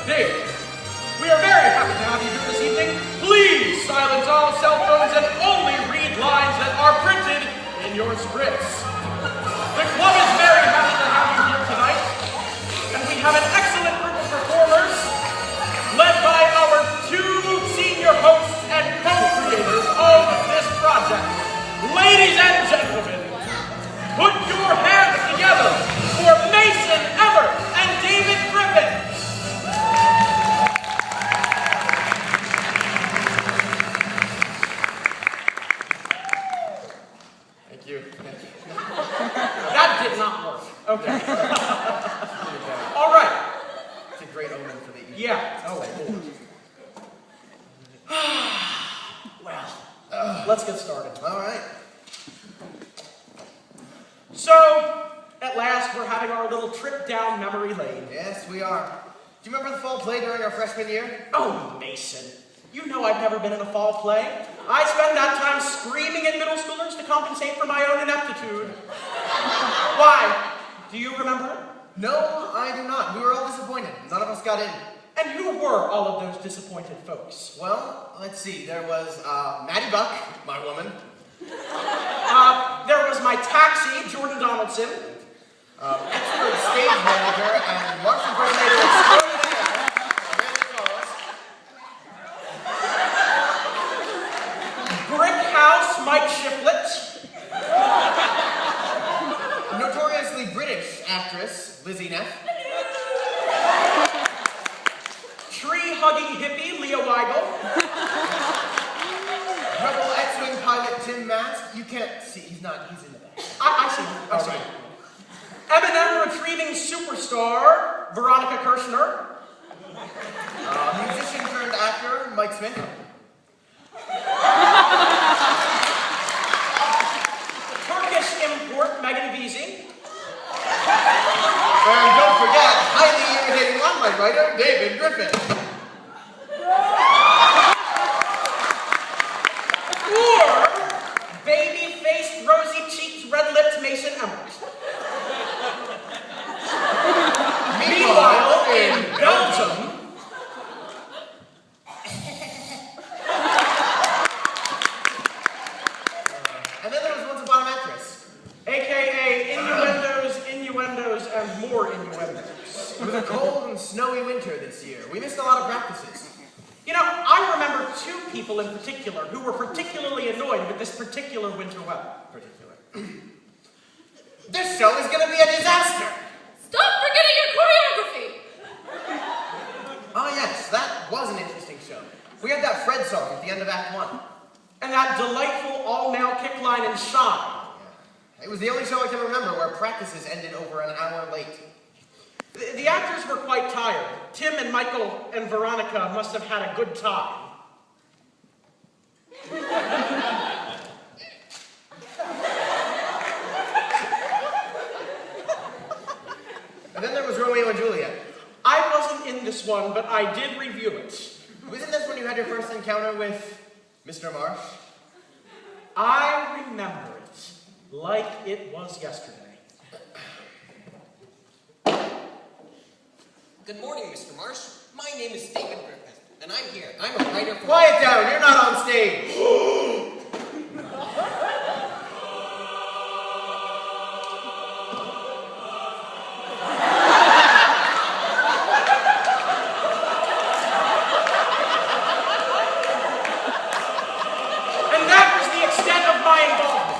stage. We are very happy to have you here this evening. Please silence all cell phones and only read lines that are printed in your scripts. The club is very happy to have you here tonight, and we have an excellent group of performers led by our two senior hosts and co-creators of this project. Ladies and gentlemen, put your hands together for Mason Everett and David Griffin. Thank you. That did not work. Okay. All right. It's a great omen for the evening. Yeah. Oh, Lord. Well, let's get started. All right. So, at last, we're having our little trip down memory lane. Yes, we are. Do you remember the fall play during our freshman year? Oh, Mason. You know I've never been in a fall play. I spend that time screaming at middle schoolers to compensate for my own ineptitude. Why? Do you remember? No, I do not. We were all disappointed. None of us got in. And who were all of those disappointed folks? Well, let's see. There was Maddie Buck, my woman. There was my taxi, Jordan Donaldson. Expert stage manager and March impersonator extraordinaire, Amanda Charles. Brick House, Mike Shiflett. Notoriously British actress, Lizzie Neff. Tree-hugging hippie, Leah Weigel. Rebel X-Wing pilot, Tim Mast. You can't see, he's in the back. I see. I see. Eminem retrieving superstar, Veronica Kirshner. Musician turned actor, Mike Smith. Turkish import, Megan Veazey. And don't forget, highly irritating one-line writer, David Griffin. Or baby-faced, rosy-cheeked, red-lipped Mason Emmert. Meanwhile, in Belgium, and then there was Once Upon a Mattress. a.k.a. innuendos, and more innuendos. It was a cold and snowy winter this year. We missed a lot of practices. You know, I remember two people in particular who were particularly annoyed with this particular winter weather. This show is going to be a disaster. Stop forgetting your choreography! Oh yes, that was an interesting show. We had that Fred song at the end of Act 1. And that delightful all-male kick line and shine. It was the only show I can remember where practices ended over an hour late. The actors were quite tired. Tim and Michael and Veronica must have had a good time. And then there was Romeo and Juliet. I wasn't in this one, but I did review it. Wasn't this when you had your first encounter with Mr. Marsh? I remember it like it was yesterday. Good morning, Mr. Marsh. My name is David Griffin, and I'm here. I'm a writer for... Quiet down, you're not on stage. And that was the extent of my involvement.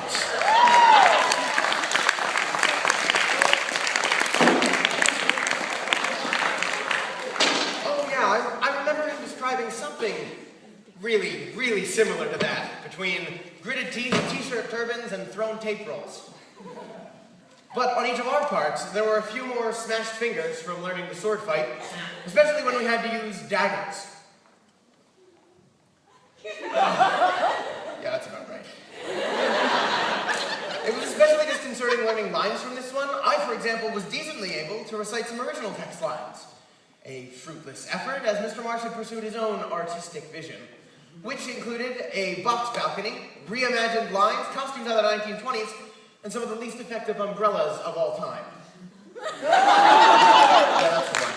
I remember him describing something really, really similar to that, between gritted teeth, t-shirt turbans, and thrown tape rolls. But on each of our parts, there were a few more smashed fingers from learning the sword fight, especially when we had to use daggers. Yeah, that's about right. It was especially disconcerting learning lines from this one. I, for example, was decently able to recite some original text lines. A fruitless effort, as Mr. Marsh had pursued his own artistic vision, which included a box balcony, reimagined lines, costumes out of the 1920s, and some of the least effective umbrellas of all time. Yeah, that's the one.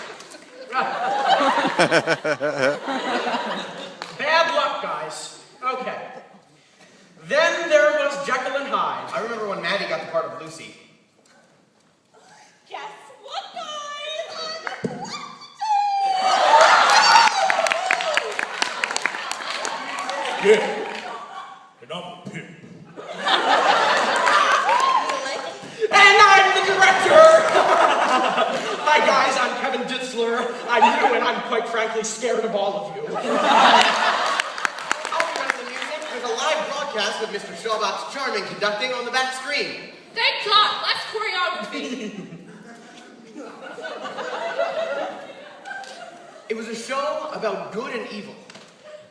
Bad luck, guys. Okay. Then there was Jekyll and Hyde. I remember when Maddie got the part of Lucy. Guess what, guys? Yeah. And I'm a pimp. And I'm the director! Hi, guys, I'm Kevin Ditzler. I'm new and I'm quite frankly scared of all of you. I'll be running the music. There's a live broadcast with Mr. Schaubat's Charming conducting on the back screen. Thank God, less choreography. It was a show about good and evil.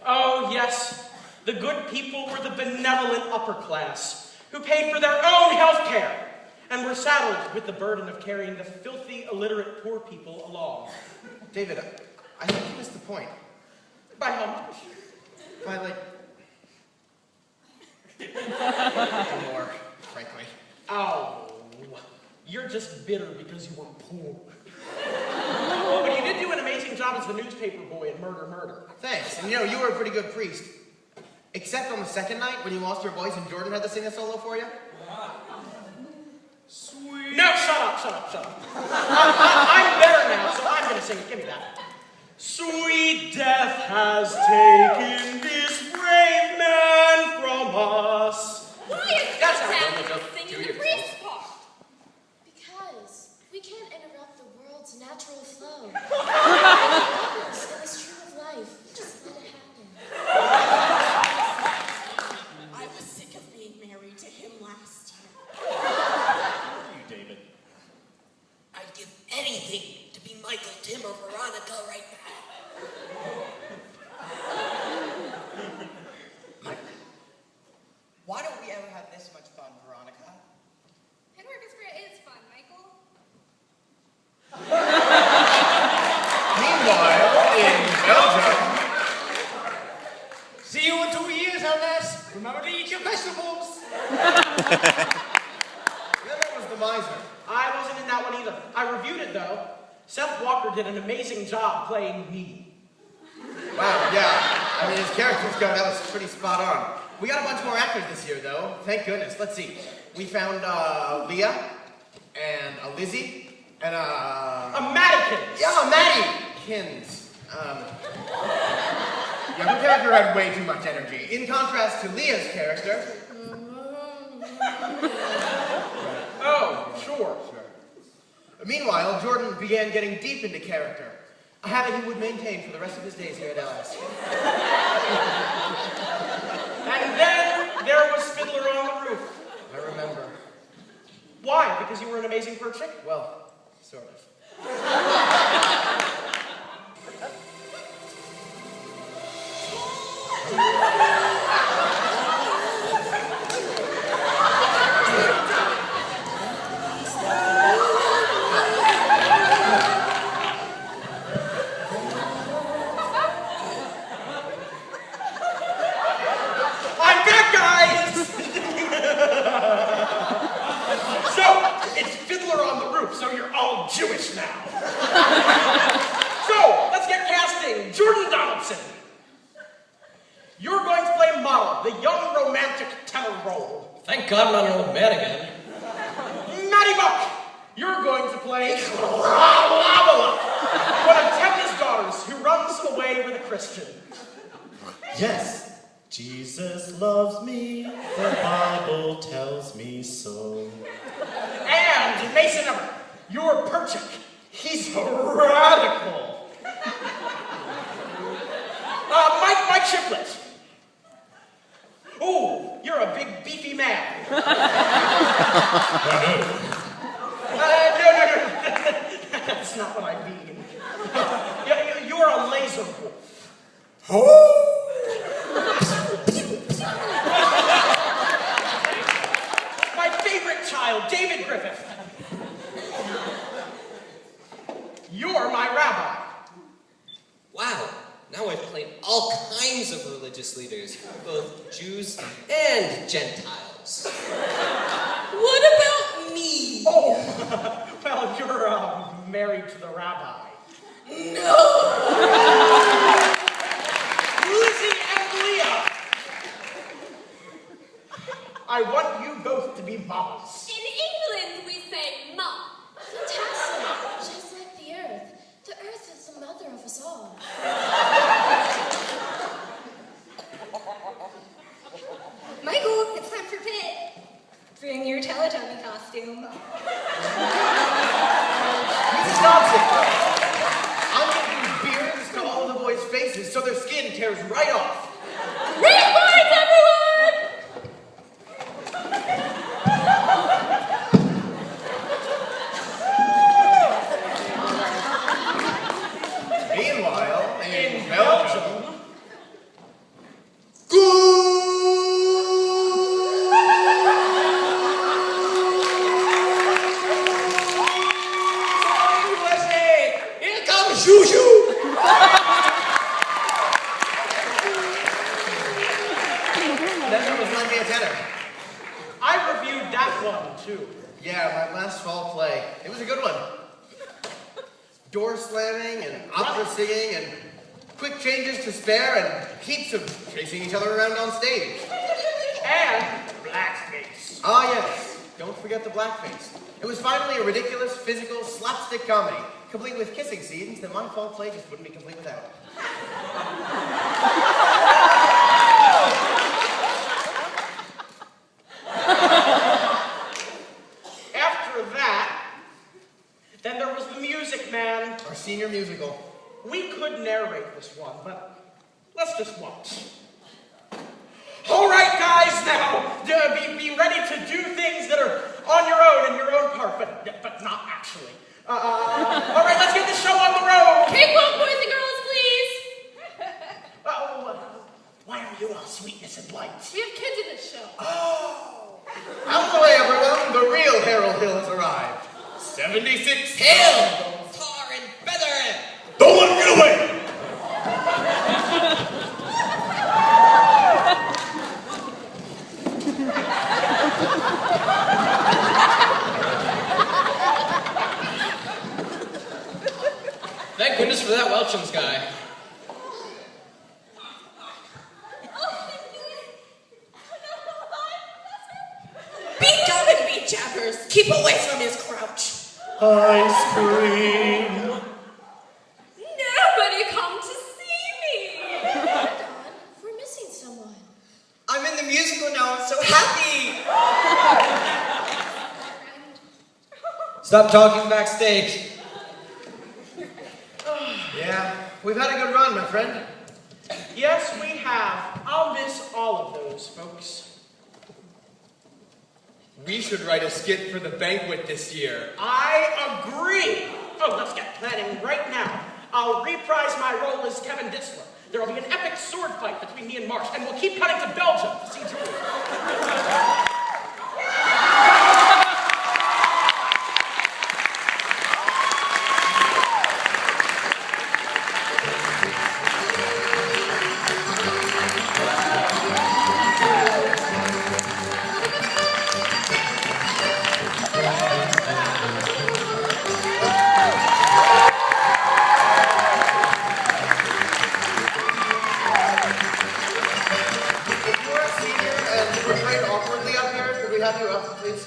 Oh, yes. The good people were the benevolent upper class who paid for their own health care and were saddled with the burden of carrying the filthy, illiterate poor people along. David, I think you missed the point. By how much? By like... more, frankly. Oh, you're just bitter because you were poor. But you did do an amazing job as the newspaper boy in Murder, Murder. Thanks. And you know, you were a pretty good priest. Except on the second night when you lost your voice and Jordan had to sing a solo for you. Sweet. No, shut up. I'm better now, so I'm gonna sing it. Give me that. Sweet death has taken this brave man from us. Why is That's Sam how women singing do the it. priest part? Because we can't interrupt the world's natural flow. It's true of life. Just let it happen. I was sick of being married to him last year. You, David. I'd give anything to be Michael, Tim, or Veronica right now. Why don't we ever have this much fun, Veronica? Pit orchestra is fun, Michael. Meanwhile, in Belgium... See you in 2 years, Ernest. Remember to eat your vegetables. The other was The Miser. I wasn't in that one either. I reviewed it though. Seth Walker did an amazing job playing me. Wow, yeah. I mean, his character's go, that was pretty spot on. We got a bunch more actors this year, though. Thank goodness. Let's see. We found Leah, and a Lizzie, and A mannequin. yeah, Maddie Kins. Yeah, her character had way too much energy. In contrast to Leah's character... Oh, sure. Meanwhile, Jordan began getting deep into character, a habit he would maintain for the rest of his days here at LS. And then there was Fiddler on the Roof. I remember. Why? Because you were an amazing bird chick? Well, sort of. I'm back, guys! So, it's Fiddler on the Roof, so you're all Jewish now. So, let's get casting. Jordan Donaldson. You're going to play Model, the young romantic tenor role. Thank God I'm not an old man again. Matty Buck, you're going to play Lavela, one of Tevye's daughters who runs away with a Christian. Yes, Jesus loves me. The Bible tells me so. And Mason Everett, you're Perchik. He's radical. Mike Shiplett. Ooh, you're a big beefy man. No. That's not what I mean. You're a laser wolf. My favorite child, David Griffith. You're my rabbi. Wow, now I've played all kinds of religious leaders, both Jews and Gentiles. What about me? Oh, well, you're married to the rabbi. No! I want you both to be mamas. In England, we say mum. Fantastic. Just like the earth. The earth is the mother of us all. Michael, it's time for pit. Bring your Teletubby costume. Mrs. Dobson, I'm giving beards to all the boys' faces so their skin tears right off. Read words, everyone! Meanwhile, in Belgium... USA! Here comes Shoo-Shoo! That was lend me a tenor. I reviewed that one, too. Yeah, my last fall play. It was a good one. Door slamming and opera singing and quick changes to spare and heaps of chasing each other around on stage. And blackface. Ah, yes. Don't forget the blackface. It was finally a ridiculous, physical, slapstick comedy, complete with kissing scenes that my fall play just wouldn't be complete without. After that, then there was The Music Man. Our senior musical. We could narrate this one, but let's just watch. All right, guys, now be ready to do things that are on your own in your own part, but not actually. All right, let's get this show on the road. Cakewalk, boys and girls, please. Why are you all sweetness and light? We have kids in this show. Out of the way, everyone. The real Harold Hill has arrived. 76 Hail! Tar and feather! Don't let him get away! Thank goodness for that Welchums guy. Be dumb and be jabbers. Keep away from his crouch. Ice cream. Nobody come to see me. Don, we're missing someone. I'm in the musical now, I'm so happy! Stop talking backstage. Yeah, we've had a good run, my friend. Yes, we have. I'll miss all of those, folks. We should write a skit for the banquet this year. I agree. Oh, let's get planning right now. I'll reprise my role as Kevin Ditzler. There will be an epic sword fight between me and Marsh, and we'll keep cutting to Belgium to see Julie. If you're a senior and you refrain awkwardly up here, could we have you up, please?